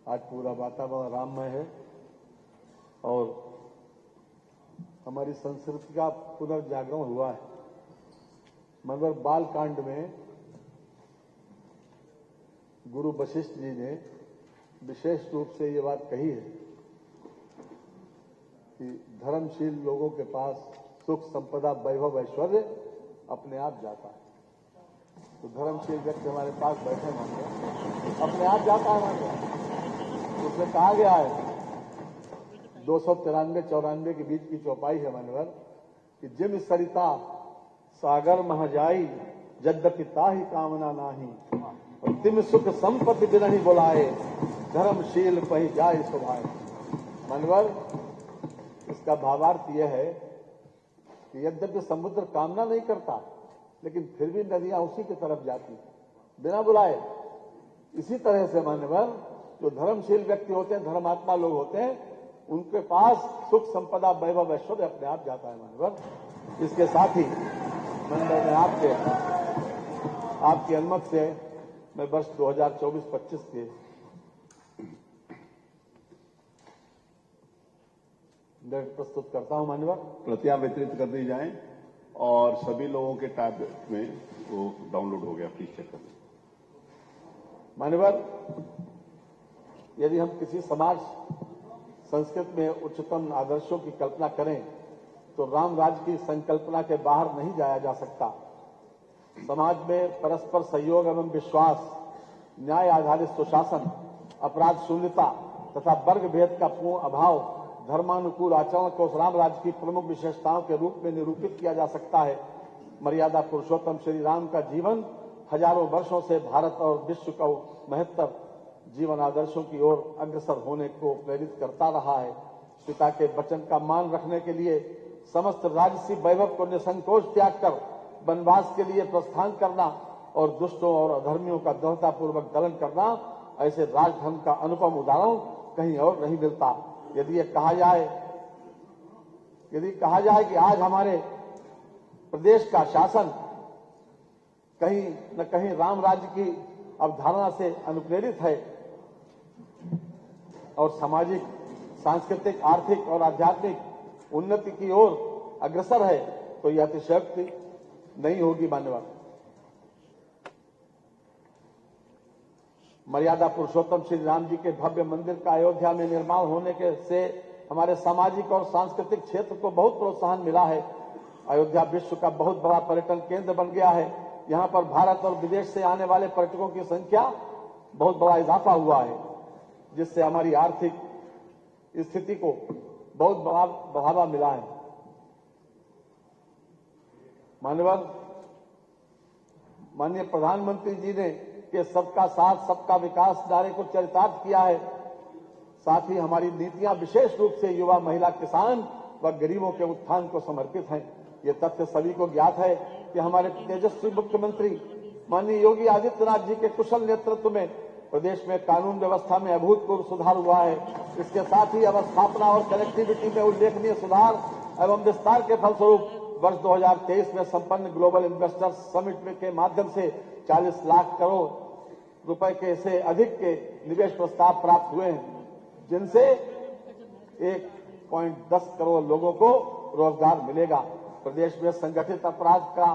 आज पूरा वातावरण राममय है और हमारी संस्कृति का पुनर्जागरण हुआ है। मगर बाल कांड में गुरु वशिष्ठ जी ने विशेष रूप से ये बात कही है कि धर्मशील लोगों के पास सुख संपदा वैभव ऐश्वर्य अपने आप जाता है। तो धर्मशील व्यक्ति हमारे पास बैठे होंगे, अपने आप जाता है हमारे। उसमें कहा गया है 293-94 के बीच की चौपाई है मानवर कि जिम सरिता सागर महजाई यद्यपि ताहि कामना नाही और तिम सुख संपत्ति बिनहि बुलाए धर्मशील पहि जाय सुभाए। मानवर इसका भावार्थ यह है कि यद्यपि समुद्र कामना नहीं करता लेकिन फिर भी नदियां उसी की तरफ जाती बिना बुलाए। इसी तरह से मान्यवर जो धर्मशील व्यक्ति होते हैं, धर्मात्मा लोग होते हैं, उनके पास सुख संपदा वैभव ऐश्वर्य अपने आप जाता है मान्यवर। इसके साथ ही मंदिर में आपकी अनुमति से मैं वर्ष 2024-25 के बजट प्रस्तुत करता हूं मान्यवर। प्रतियां वितरित कर दी जाएं और सभी लोगों के टैबलेट में वो डाउनलोड हो गया, प्लीज चेक कर लें। मान्यवर, यदि हम किसी समाज संस्कृति में उच्चतम आदर्शों की कल्पना करें तो राम राज्य की संकल्पना के बाहर नहीं जाया जा सकता। समाज में परस्पर सहयोग एवं विश्वास, न्याय आधारित सुशासन, अपराध शून्यता तथा वर्ग भेद का पूर्ण अभाव, धर्मानुकूल आचरण को राम राज्य की प्रमुख विशेषताओं के रूप में निरूपित किया जा सकता है। मर्यादा पुरुषोत्तम श्री राम का जीवन हजारों वर्षों से भारत और विश्व को महत्तर जीवन आदर्शों की ओर अग्रसर होने को प्रेरित करता रहा है। पिता के वचन का मान रखने के लिए समस्त राजसी वैभव को निसंकोच त्याग कर वनवास के लिए प्रस्थान करना और दुष्टों और अधर्मियों का दृढ़तापूर्वक दलन करना, ऐसे राजधर्म का अनुपम उदाहरण कहीं और नहीं मिलता। यदि कहा जाए कि आज हमारे प्रदेश का शासन कहीं न कहीं राम राज्य की अवधारणा से अनुप्रेरित है और सामाजिक, सांस्कृतिक, आर्थिक और आध्यात्मिक उन्नति की ओर अग्रसर है, तो यह अतिशयोक्ति नहीं होगी मान्यवर। मर्यादा पुरुषोत्तम श्री राम जी के भव्य मंदिर का अयोध्या में निर्माण होने के से हमारे सामाजिक और सांस्कृतिक क्षेत्र को बहुत प्रोत्साहन मिला है। अयोध्या विश्व का बहुत बड़ा पर्यटन केंद्र बन गया है। यहाँ पर भारत और विदेश से आने वाले पर्यटकों की संख्या बहुत बड़ा इजाफा हुआ है, जिससे हमारी आर्थिक स्थिति को बहुत बड़ा बढ़ावा मिला है। माननीय प्रधानमंत्री जी ने के सबका साथ सबका विकास नारे को चरितार्थ किया है। साथ ही हमारी नीतियां विशेष रूप से युवा, महिला, किसान व गरीबों के उत्थान को समर्पित हैं। ये तथ्य सभी को ज्ञात है कि हमारे तेजस्वी मुख्यमंत्री माननीय योगी आदित्यनाथ जी के कुशल नेतृत्व में प्रदेश में कानून व्यवस्था में अभूतपूर्व सुधार हुआ है। इसके साथ ही अवस्थापना और कनेक्टिविटी में उल्लेखनीय सुधार एवं विस्तार के फलस्वरूप वर्ष 2023 में संपन्न ग्लोबल इन्वेस्टर्स समिट के माध्यम से 40 लाख करोड़ रुपए के से अधिक के निवेश प्रस्ताव प्राप्त हुए हैं, जिनसे 1.10 करोड़ लोगों को रोजगार मिलेगा। प्रदेश में संगठित अपराध का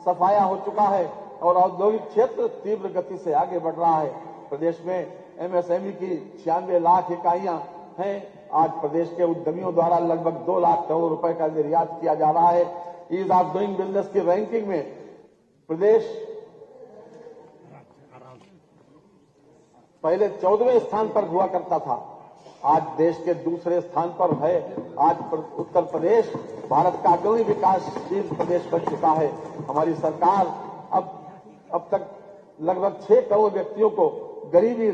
सफाया हो चुका है और औद्योगिक क्षेत्र तीव्र गति से आगे बढ़ रहा है। प्रदेश में एमएसएमई की 96 लाख इकाइयां हैं। आज प्रदेश के उद्यमियों द्वारा लगभग 2 लाख करोड़ रुपए का निर्यात किया जा रहा है। ईज ऑफ डूइंग बिजनेस की रैंकिंग में प्रदेश पहले 14वें स्थान पर हुआ करता था, आज देश के दूसरे स्थान पर है। आज उत्तर प्रदेश भारत का अग्रणी विकासशील प्रदेश बन चुका है। हमारी सरकार अब तक लगभग 6 करोड़ व्यक्तियों को गरीबी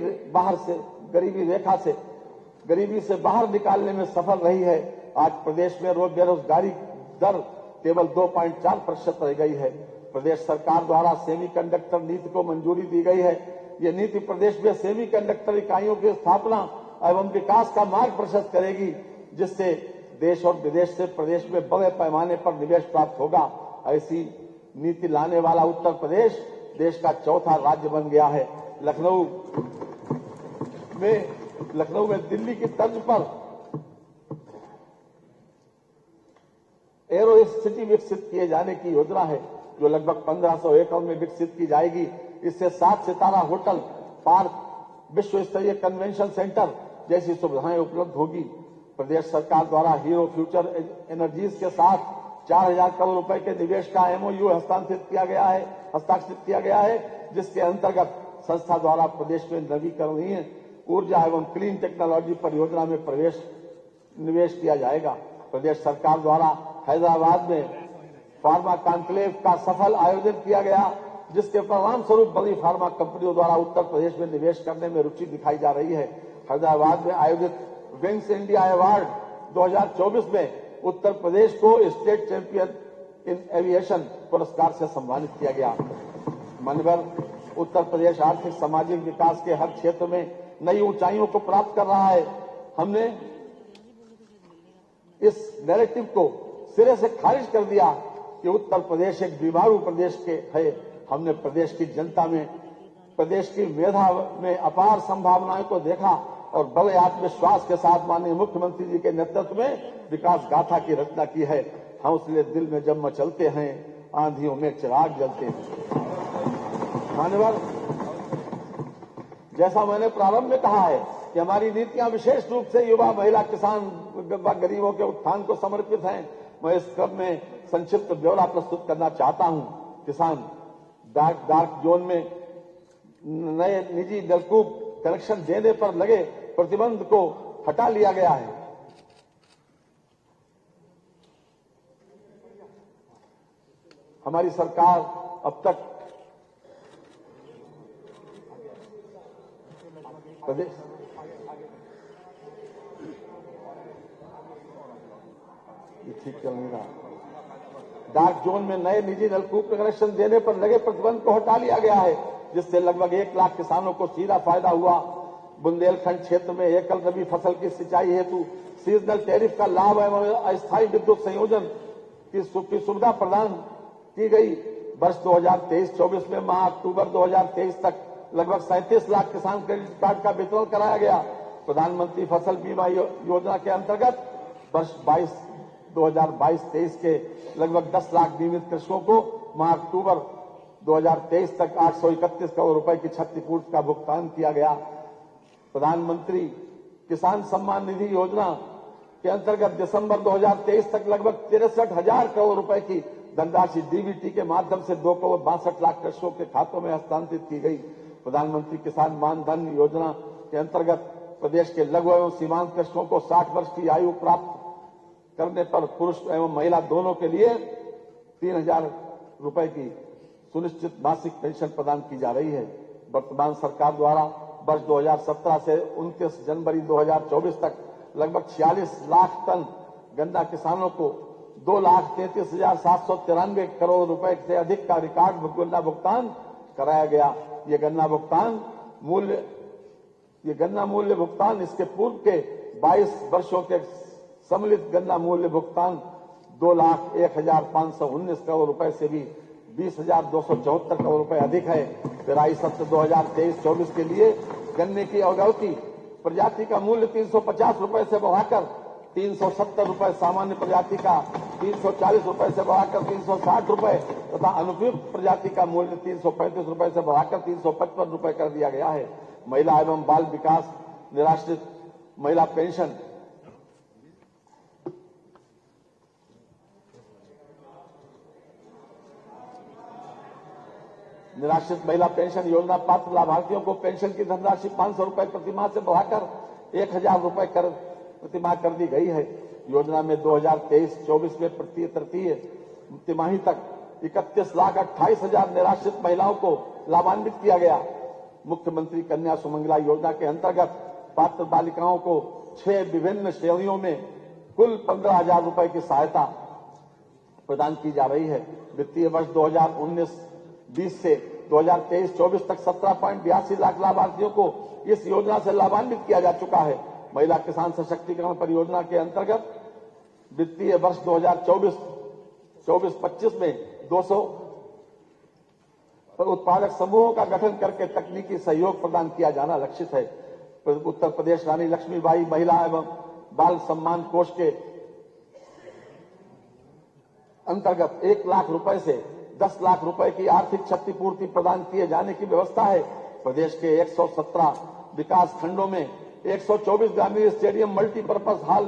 से बाहर निकालने में सफल रही है। आज प्रदेश में बेरोजगारी दर केवल 2.4% रह गई है। प्रदेश सरकार द्वारा सेमीकंडक्टर नीति को मंजूरी दी गई है। ये नीति प्रदेश में सेमीकंडक्टर इकाइयों की स्थापना एवं विकास का मार्ग प्रशस्त करेगी, जिससे देश और विदेश से प्रदेश में बड़े पैमाने पर निवेश प्राप्त होगा। ऐसी नीति लाने वाला उत्तर प्रदेश देश का चौथा राज्य बन गया है। लखनऊ में लखनऊ में दिल्ली की तर्ज पर एरो सिटी विकसित किए जाने की योजना है, जो लगभग 1500 एकड़ में विकसित की जाएगी। इससे 7 सितारा होटल, पार्क, विश्व स्तरीय कन्वेंशन सेंटर जैसी सुविधाएं उपलब्ध होगी। प्रदेश सरकार द्वारा हीरो फ्यूचर एनर्जीज के साथ 4000 करोड़ रुपए के निवेश का एमओयू हस्ताक्षरित किया गया है, जिसके अंतर्गत संस्था द्वारा प्रदेश में नवीकरणीय ऊर्जा एवं क्लीन टेक्नोलॉजी परियोजना में निवेश किया जाएगा। प्रदेश सरकार द्वारा हैदराबाद में फार्मा कॉन्क्लेव का सफल आयोजन किया गया, जिसके परिणाम स्वरूप बड़ी फार्मा कंपनियों द्वारा उत्तर प्रदेश में निवेश करने में रुचि दिखाई जा रही है। हैदराबाद में आयोजित विंग्स इंडिया अवार्ड 2024 में उत्तर प्रदेश को स्टेट चैंपियन इन एविएशन पुरस्कार से सम्मानित किया गया। माननीय उत्तर प्रदेश आर्थिक सामाजिक विकास के हर क्षेत्र में नई ऊंचाइयों को प्राप्त कर रहा है। हमने इस नैरेटिव को सिरे से खारिज कर दिया कि उत्तर प्रदेश एक बीमारू प्रदेश है। हमने प्रदेश की जनता में, प्रदेश की मेधा में अपार संभावनाओं को देखा और बड़े आत्मविश्वास के साथ माननीय मुख्यमंत्री जी के नेतृत्व में विकास गाथा की रचना की है। हौसले दिल में जब मचलते हैं, आंधियों में चिराग जलते हैं। मान्यवर, जैसा मैंने प्रारंभ में कहा है कि हमारी नीतियां विशेष रूप से युवा, महिला, किसान व गरीबों के उत्थान को समर्पित हैं। मैं इस क्रम में संक्षिप्त ब्यौरा प्रस्तुत करना चाहता हूं। किसान डार्क जोन में नए निजी नलकूप कनेक्शन देने पर लगे प्रतिबंध को हटा लिया गया है। हमारी सरकार अब तक प्रदेश ठीक चल नहीं रहा। डार्क जोन में नए निजी नलकूप कनेक्शन देने पर लगे प्रतिबंध को हटा लिया गया है, जिससे लगभग 1 लाख किसानों को सीधा फायदा हुआ। बुंदेलखंड क्षेत्र में एकल रबी फसल की सिंचाई हेतु सीजनल टैरिफ का लाभ एवं अस्थायी विद्युत संयोजन की सुविधा प्रदान की गई। वर्ष 2023-24 में माह अक्टूबर 2023 तक लगभग 37 लाख किसान क्रेडिट कार्ड का वितरण कराया गया। प्रधानमंत्री फसल बीमा योजना के अंतर्गत वर्ष 2022-23 के लगभग 10 लाख बीमित कृषकों को माह अक्टूबर 2023 तक 831 करोड़ रुपए की क्षतिपूर्ति का भुगतान किया गया। प्रधानमंत्री किसान सम्मान निधि योजना के अंतर्गत दिसंबर 2023 तक लगभग 63,000 करोड़ रुपए की धनराशि डीबीटी के माध्यम से 2 करोड़ 62 लाख कृषकों के खातों में हस्तांतरित की गई। प्रधानमंत्री किसान मान धन योजना के अंतर्गत प्रदेश के लघु एवं सीमांत कृषकों को 60 वर्ष की आयु प्राप्त करने पर पुरुष एवं महिला दोनों के लिए 3,000 रुपए की सुनिश्चित मासिक पेंशन प्रदान की जा रही है। वर्तमान सरकार द्वारा वर्ष 2017 से 29 जनवरी 2024 तक लगभग 46 लाख टन गन्ना किसानों को 2,33,793 करोड़ रुपए से अधिक का रिकॉर्ड गन्ना भुगतान कराया गया। ये गन्ना मूल्य भुगतान इसके पूर्व के 22 वर्षों के सम्मिलित गन्ना मूल्य भुगतान 2,01,519 करोड़ रुपए से भी 20,274 करोड़ रुपए अधिक है। पेराई सत्र 2023-24 के लिए गन्ने की अवगौती प्रजाति का मूल्य 350 रुपए से बढ़ाकर 370 रुपए, सामान्य प्रजाति का 340 रुपए से बढ़ाकर 360 रुपए तथा अनुपयुक्त प्रजाति का मूल्य 335 रुपए से बढ़ाकर 355 रुपए कर दिया गया है। महिला एवं बाल विकास निराश्रित महिला पेंशन योजना पात्र लाभार्थियों को पेंशन की धनराशि 500 रुपए प्रतिमाह से बढ़ाकर 1,000 रुपए प्रतिमाह कर दी गई है। योजना में 2023-24 में प्रति तृतीय तिमाही तक 31,28,000 निराश्रित महिलाओं को लाभान्वित किया गया। मुख्यमंत्री कन्या सुमंगला योजना के अंतर्गत पात्र बालिकाओं को 6 विभिन्न श्रेणियों में कुल 15,000 रुपए की सहायता प्रदान की जा रही है। वित्तीय वर्ष 2019-20 से 2023-24 तक 17.82 लाख लाभार्थियों को इस योजना से लाभान्वित किया जा चुका है। महिला किसान सशक्तिकरण परियोजना के अंतर्गत वित्तीय वर्ष 2024-25 में 200 उत्पादक समूहों का गठन करके तकनीकी सहयोग प्रदान किया जाना लक्षित है। उत्तर प्रदेश रानी लक्ष्मीबाई महिला एवं बाल सम्मान कोष के अंतर्गत 1 लाख रुपए से 10 लाख रुपए की आर्थिक क्षतिपूर्ति प्रदान किए जाने की व्यवस्था है। प्रदेश के 117 विकास खंडों में 124 ग्रामीण स्टेडियम मल्टीपर्पज हॉल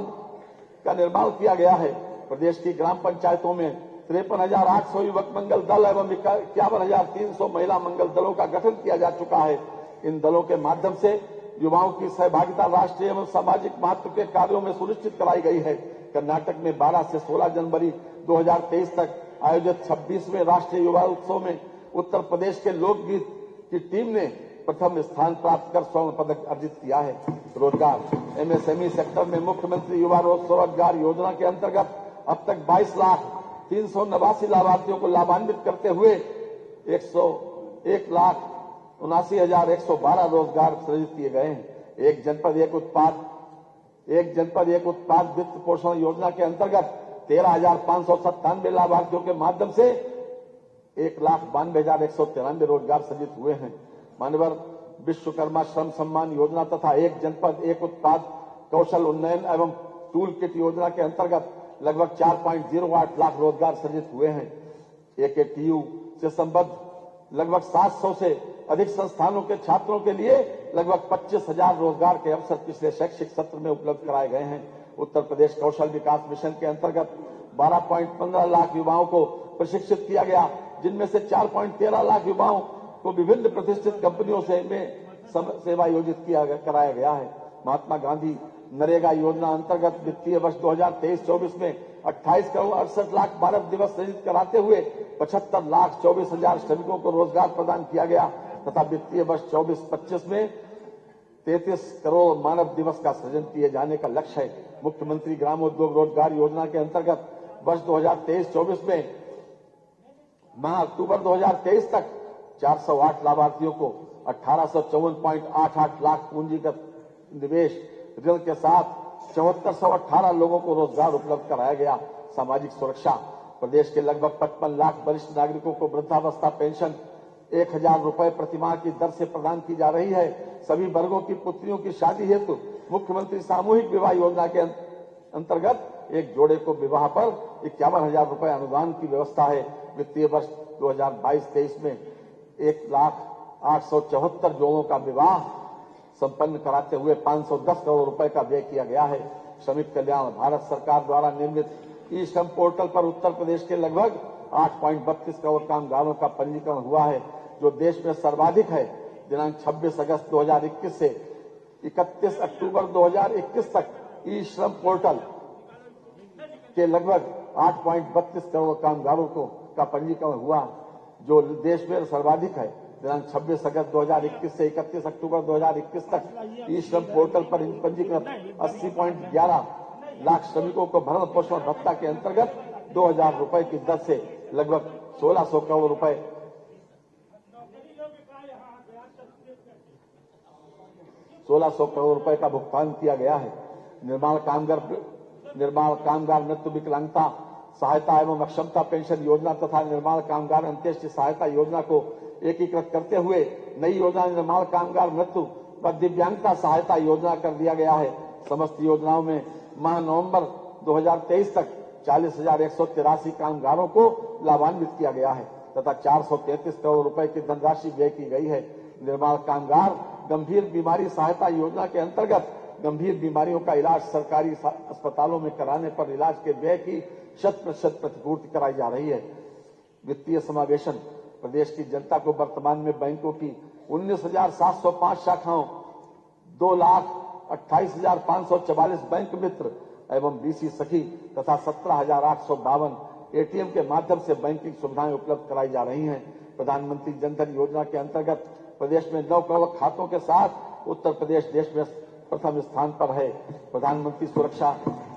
का निर्माण किया गया है। प्रदेश की ग्राम पंचायतों में 53,800 युवक मंगल दल एवं 51,300 महिला मंगल दलों का गठन किया जा चुका है। इन दलों के माध्यम से युवाओं की सहभागिता राष्ट्रीय एवं सामाजिक महत्व के कार्यों में सुनिश्चित कराई गई है। कर्नाटक में 12 से 16 जनवरी 2023 तक आयोजित 26वें राष्ट्रीय युवा उत्सव में उत्तर प्रदेश के लोकगीत की टीम ने प्रथम स्थान प्राप्त कर स्वर्ण पदक अर्जित किया है। रोजगार एमएसएमई सेक्टर में मुख्यमंत्री युवा स्वरोजगार योजना के अंतर्गत अब तक 22,389 लाभार्थियों को लाभान्वित करते हुए 1,79,112 रोजगार सृजित किए गए हैं। एक जनपद एक उत्पाद वित्त पोषण योजना के अंतर्गत 13,597 लाभार्थियों के माध्यम से 1,92,193 रोजगार सृजित हुए हैं। मान्यवर विश्वकर्मा श्रम सम्मान योजना तथा एक जनपद एक उत्पाद कौशल उन्नयन एवं टूल किट योजना के अंतर्गत लगभग 4.08 लाख रोजगार सृजित हुए हैं। एकेटीयू से संबद्ध लगभग 700 से अधिक संस्थानों के छात्रों के लिए लगभग 25,000 रोजगार के अवसर पिछले शैक्षिक सत्र में उपलब्ध कराए गए हैं। उत्तर प्रदेश कौशल विकास मिशन के अंतर्गत 12.15 लाख युवाओं को प्रशिक्षित किया गया, जिनमें से 4.13 लाख युवाओं को विभिन्न प्रतिष्ठित कंपनियों से सेवा योजित कराया गया है। महात्मा गांधी नरेगा योजना अंतर्गत वित्तीय वर्ष 2023-24 में 28 करोड़ 68 लाख मानव दिवस सृजित कराते हुए 75,24,000 श्रमिकों को रोजगार प्रदान किया गया तथा वित्तीय वर्ष 24-25 में 33 करोड़ मानव दिवस का सृजन किए जाने का लक्ष्य है। मुख्यमंत्री ग्रामोद्योग रोजगार योजना के अंतर्गत वर्ष 2023-24 में माह अक्टूबर 2023 तक 408 लाभार्थियों को 1854.88 लाख पूंजीगत निवेश ऋण के साथ 7418 लोगों को रोजगार उपलब्ध कराया गया। सामाजिक सुरक्षा प्रदेश के लगभग 55 लाख वरिष्ठ नागरिकों को वृद्धावस्था पेंशन 1,000 रुपए प्रतिमाह की दर से प्रदान की जा रही है। सभी वर्गों की पुत्रियों की शादी हेतु मुख्यमंत्री सामूहिक विवाह योजना के अंतर्गत एक जोड़े को विवाह पर 51,000 रुपए अनुदान की व्यवस्था है। वित्तीय वर्ष 2022-23 में 1,08,74 जोड़ों का विवाह संपन्न कराते हुए 510 करोड़ रुपए का व्यय किया गया है। श्रमिक कल्याण भारत सरकार द्वारा निर्मित ई श्रम पोर्टल पर उत्तर प्रदेश के लगभग 8.32 करोड़ कामगारों का पंजीकरण हुआ है, जो देश में सर्वाधिक है। दिनांक 26 अगस्त 2021 से 31 अक्टूबर 2021 तक ई श्रम पोर्टल के लगभग 8.32 करोड़ कामगारों का पंजीकरण हुआ, जो देश में सर्वाधिक है। दिनांक 26 अगस्त 2021 से 31 अक्टूबर 2021 तक ई श्रम पोर्टल पर पंजीकृत 80.11 लाख श्रमिकों को भरण पोषण भत्ता के अंतर्गत 2,000 रुपए की दर से लगभग 1,600 करोड़ रुपए का भुगतान किया गया है। निर्माण कामगार मृत्यु विकलांगता सहायता एवं अक्षमता पेंशन योजना तथा निर्माण कामगार अंत्येष्टि सहायता योजना को एकीकृत करते हुए नई योजना निर्माण कामगार मृत्यु व दिव्यांगता सहायता योजना कर दिया गया है। समस्त योजनाओं में माह नवंबर 2023 तक 40,183 कामगारों को लाभान्वित किया गया है तथा 433 करोड़ रुपए की धनराशि व्यय की गई है। निर्माण कामगार गंभीर बीमारी सहायता योजना के अंतर्गत गंभीर बीमारियों का इलाज सरकारी अस्पतालों में कराने पर इलाज के व्यय की 100% प्रतिपूर्ति कराई जा रही है। वित्तीय समावेशन प्रदेश की जनता को वर्तमान में बैंकों की 19,705 शाखाओं, 2,28,544 बैंक मित्र एवं बीसी सखी तथा 17,852 एटीएम के माध्यम से बैंकिंग सुविधाएं उपलब्ध कराई जा रही हैं। प्रधानमंत्री जनधन योजना के अंतर्गत प्रदेश में 9 करोड़ खातों के साथ उत्तर प्रदेश देश में प्रथम स्थान पर है। प्रधानमंत्री सुरक्षा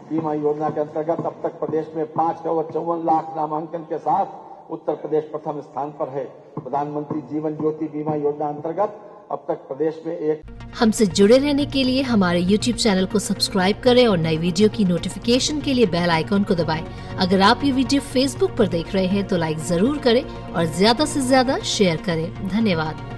बीमा योजना के अंतर्गत अब तक प्रदेश में 5 करोड़ 54 लाख नामांकन के साथ उत्तर प्रदेश प्रथम स्थान पर है। प्रधानमंत्री जीवन ज्योति बीमा योजना अंतर्गत अब तक प्रदेश में एक। हमसे जुड़े रहने के लिए हमारे YouTube चैनल को सब्सक्राइब करें और नई वीडियो की नोटिफिकेशन के लिए बेल आइकॉन को दबाएं। अगर आप ये वीडियो Facebook पर देख रहे हैं तो लाइक जरूर करें और ज्यादा से ज्यादा शेयर करें। धन्यवाद।